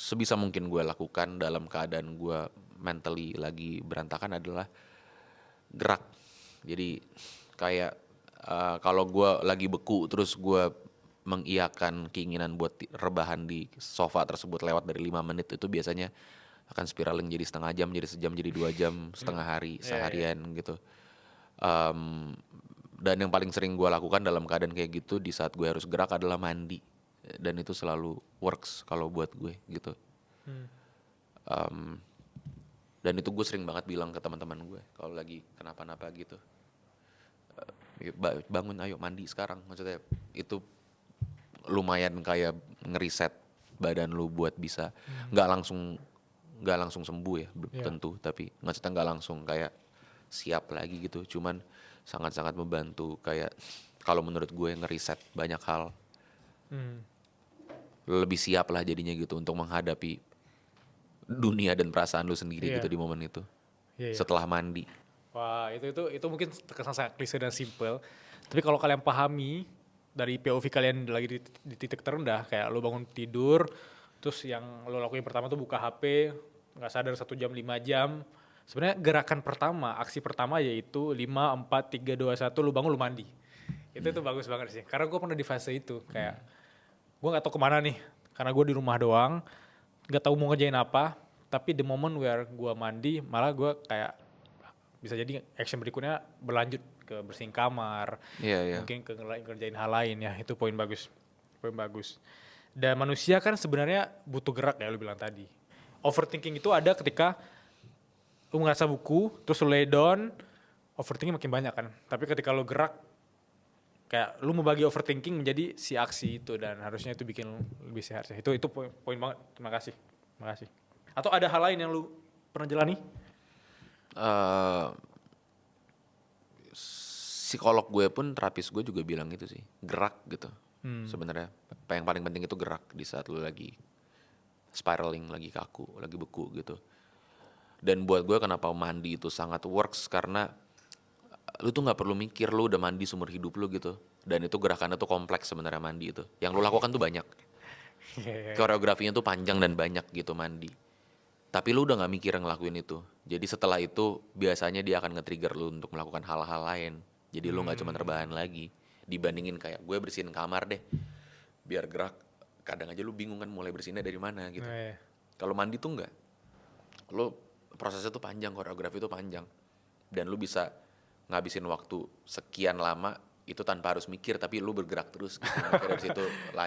sebisa mungkin gue lakukan dalam keadaan gue mentally lagi berantakan adalah gerak. Jadi kayak kalau gue lagi beku terus gue mengiyakan keinginan buat rebahan di sofa tersebut lewat dari 5 menit, itu biasanya akan spiraling jadi setengah jam, jadi sejam, jadi 2 jam, setengah hari, Iya, iya. seharian gitu. Em, dan yang paling sering gue lakukan dalam keadaan kayak gitu di saat gue harus gerak adalah mandi, dan itu selalu works kalau buat gue gitu. Hmm. Em, dan itu gue sering banget bilang ke teman-teman gue kalau lagi kenapa-napa gitu, bangun ayo mandi sekarang, maksudnya itu lumayan kayak ngeriset badan lu buat bisa nggak langsung nggak langsung sembuh ya, belum Iya. tentu, tapi maksudnya nggak langsung kayak siap lagi gitu, cuman sangat-sangat membantu kayak kalau menurut gue ngeriset banyak hal, Hmm. lebih siap lah jadinya gitu untuk menghadapi dunia dan perasaan lu sendiri gitu Iya. di momen itu Iya, iya. setelah mandi. Wah, itu mungkin terkesan sangat klise dan simple. Tapi kalau kalian pahami dari POV kalian lagi di titik terendah, kayak lo bangun tidur, terus yang lo lakuin pertama tuh buka HP, nggak sadar 1 jam, 5 jam. Sebenarnya gerakan pertama, aksi pertama yaitu 5, 4, 3, 2, 1, lo bangun, lo mandi. Itu bagus banget sih. Karena gue pernah di fase itu, kayak gue nggak tahu kemana nih, karena gue di rumah doang, nggak tahu mau ngerjain apa. Tapi the moment where gue mandi, malah gue kayak bisa jadi action berikutnya berlanjut ke bersihin kamar, Iya, iya. mungkin ke ngerjain hal lain ya. Itu poin bagus, poin bagus. Dan manusia kan sebenarnya butuh gerak ya, lu bilang tadi. Overthinking itu ada ketika lu ngerasa buku terus lu lay down, overthinking makin banyak kan. Tapi ketika lu gerak, kayak lu membagi overthinking menjadi si aksi itu, dan harusnya itu bikin lu lebih sehat sih. Itu poin banget. Terima kasih, terima kasih. Atau ada hal lain yang lu pernah jalani? Eh, Psikolog gue pun, terapis gue juga bilang gitu sih, gerak gitu. Sebenarnya yang paling penting itu gerak di saat lu lagi spiraling, lagi kaku, lagi beku gitu. Dan buat gue kenapa mandi itu sangat works, karena lu tuh nggak perlu mikir, lu udah mandi seumur hidup lu gitu. Dan itu gerakannya tuh kompleks sebenarnya mandi itu. Yang lu lakukan tuh banyak. Koreografinya tuh panjang dan banyak gitu mandi. Tapi lu udah nggak mikir ngelakuin itu. Jadi setelah itu biasanya dia akan nge-trigger lu untuk melakukan hal-hal lain. Jadi lu nggak cuma rebahan lagi. Dibandingin kayak gue bersihin kamar deh, biar gerak. Kadang aja lu bingung kan mulai bersihinnya dari mana gitu. Kalau mandi tuh enggak. Lu prosesnya tuh panjang, koreografi itu panjang. Dan lu bisa ngabisin waktu sekian lama itu tanpa harus mikir, tapi lu bergerak terus gitu. Dari situ